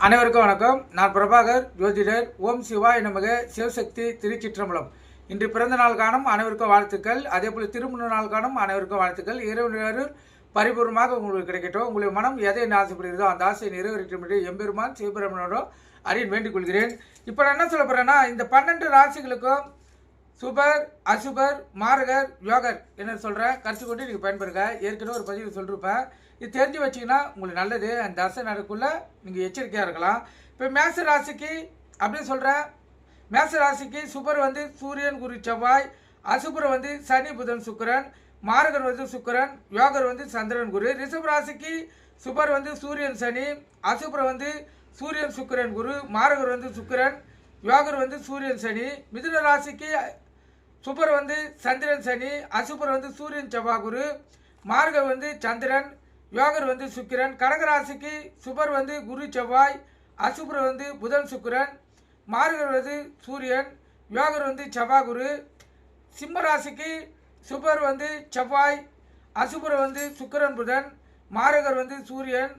அனைவருக்கும் வணக்கம். நான் பிரபாகர், ஜோதிடர். ஓம் சிவாய நமக. சிவசக்தி திருச்சிற்றம்பலம். இன்று பிறந்த நாள் காணும் அனைவருக்கும் வாழ்த்துக்கள். அதே போல் திருமண நாள் காணும் அனைவருக்கும் வாழ்த்துக்கள். இறைவன் பரிபூர்ணமாக உங்களுக்கு கிடைக்கட்டும். உங்களுடைய மனம் எதை ஆசைப்படுகிறதோ அந்த ஆசையை நிறைவேற்றும் என்று எம்பெருமான் சிவபெருமானோட அறியின் வேண்டிக் கொள்கிறேன். இப்போ நான் என்ன சொல்ல போறேன்னா, இந்த 12 ராசிகளுக்கும் சுபர், அசுபர், மாரகர், யோகர் என்ன சொல்கிறேன் கருத்து கொண்டு நீங்கள் பயன்படுங்க. ஏற்கனவே ஒரு பதிவு சொல்லிருப்பேன். இது தெரிஞ்சு வச்சிங்கன்னா உங்களுக்கு நல்லது. அந்த தசை நடக்குள்ளே நீங்கள் எச்சரிக்கையாக இருக்கலாம். இப்போ மேச ராசிக்கு அப்படின்னு சொல்கிறேன். மேச ராசிக்கு சுபர் வந்து சூரியன், குரு, செவ்வாய். அசுபர் வந்து சனி, புதன், சுக்கிரன். மாரகர் வந்து சுக்கிரன். யோகர் வந்து சந்திரன், குரு. ரிஷப ராசிக்கு சுபர் வந்து சூரியன், சனி. அசுபர் வந்து சூரியன், சுக்கிரன், குரு. மாரகர் வந்து சுக்கிரன். யோகர் வந்து சூரியன், சனி. மிதுன ராசிக்கு சுபர் வந்து சந்திரன், சனி. அசுபர் வந்து சூரியன், செவ்வாய், குரு. மார்கர் வந்து சந்திரன். யோகர் வந்து சுக்கிரன். கடகராசிக்கு சுபர் வந்து குரு, செவ்வாய். அசுபர் வந்து புதன், சுக்கிரன். மார்கர் வந்து சூரியன். யோகர் வந்து செவ்வாய், குரு. சிம்ம ராசிக்கு சுபர் வந்து செவ்வாய். அசுபர் வந்து சுக்கிரன், புதன். மாரகர் வந்து சூரியன்.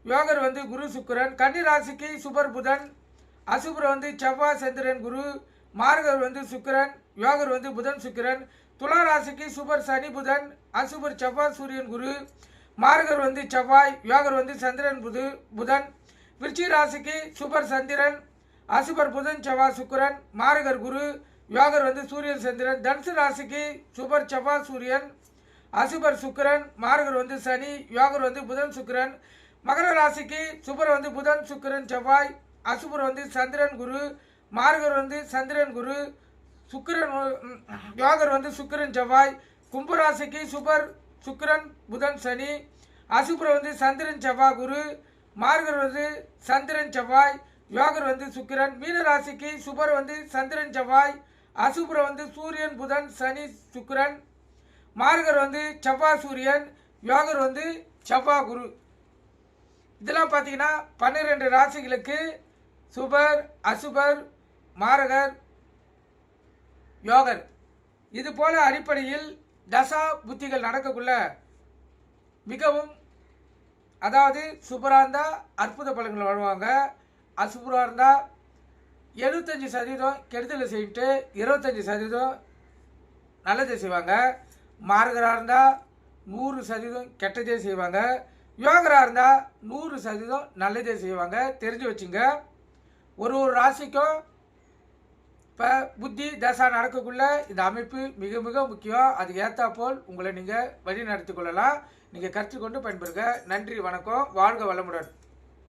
யோகர் வந்து குரு, சுக்கிரன். கன்னி ராசிக்கு சுபர், புதன். அசுபர் வந்து செவ்வாய், சந்திரன், குரு. மாரகர் வந்து சுக்கிரன். யோகர் வந்து புதன், சுக்கிரன். துலா ராசிக்கு சுபர், சனி, புதன். அசுபர் செவ்வாய், சூரியன், குரு. மாரகர் வந்து செவ்வாய். யோகர் வந்து சந்திரன், புதன். விருச்சிக ராசிக்கு சுபர், சந்திரன். அசுபர் புதன், செவ்வாய், சுக்கிரன். மாரகர் குரு. யோகர் வந்து சூரியன், சந்திரன். தனுசு ராசிக்கு சுபர், செவ்வாய், சூரியன். அசுபர் சுக்கிரன். மாரகர் வந்து சனி. யோகர் வந்து புதன், சுக்கிரன். மகர ராசிக்கு சுபர் வந்து புதன், சுக்கிரன், செவ்வாய். அசுபர் வந்து சந்திரன், குரு. மாரகர் வந்து சந்திரன், குரு. சுக்கிரன் யோகர் வந்து சுக்கிரன், செவ்வாய். கும்பராசிக்கு சுபர், சுக்கிரன், புதன், சனி. அசுபர் வந்து சந்திரன், செவ்வாய், குரு. மார்கர் வந்து சந்திரன், செவ்வாய். யோகர் வந்து சுக்கிரன். மீன ராசிக்கு சுபர் வந்து சந்திரன், செவ்வாய். அசுபர் வந்து சூரியன், புதன், சனி, சுக்கிரன். மார்கர் வந்து செவ்வாய், சூரியன். யோகர் வந்து செவ்வாய், குரு. இதெல்லாம் பார்த்தீங்கன்னா 12 ராசிகளுக்கு சுபர், அசுபர், மாரகர், யோகர். இது போல அடிப்படையில் தசா புத்திகள் நடக்கக்குள்ள மிகவும், அதாவது சுபராக இருந்தால் அற்புத பலன்கள் வருவாங்க. அசுபராக இருந்தால் 75% கெடுதலை செய்யிட்டு 25% நல்லதே செய்வாங்க. மார்கராக இருந்தால் 100% கெட்டதே செய்வாங்க. யோகராக இருந்தால் 100% நல்லதே செய்வாங்க. தெரிஞ்சு வச்சுங்க. ஒரு ராசிக்கும் இப்போ புத்தி தசா நடக்கக்குள்ள இந்த அமைப்பு மிக மிக முக்கியம். அதுக்கு ஏற்றா போல் உங்களை நீங்கள் வழி நடத்தி கொள்ளலாம். நீங்கள் கற்றுக்கொண்டு பயன்பெறுங்க. நன்றி, வணக்கம். வாழ்க வளமுடன்.